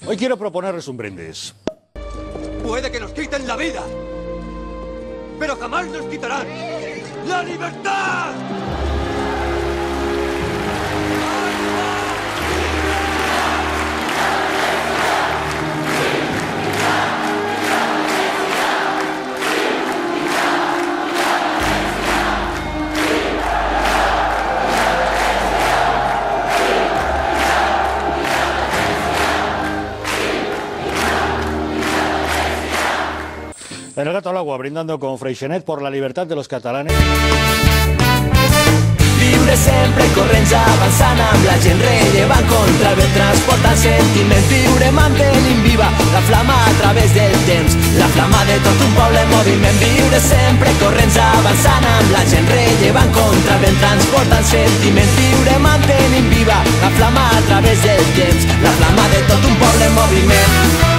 Hoy quiero proponerles un brindis. Puede que nos quiten la vida, pero jamás nos quitarán la libertad. En el Gato al Agua, brindando con Freixenet por la libertad de los catalanes. Viure sempre corrents avançant amb la gent rellevant contra el vent transportant sentiments. Viure mantenint viva la flama a través del temps, la flama de tot un poble en moviment. Viure sempre corrents avançant amb la gent rellevant contra el vent transportant sentiments. Viure mantenint viva la flama a través del temps, la flama de tot un poble en moviment.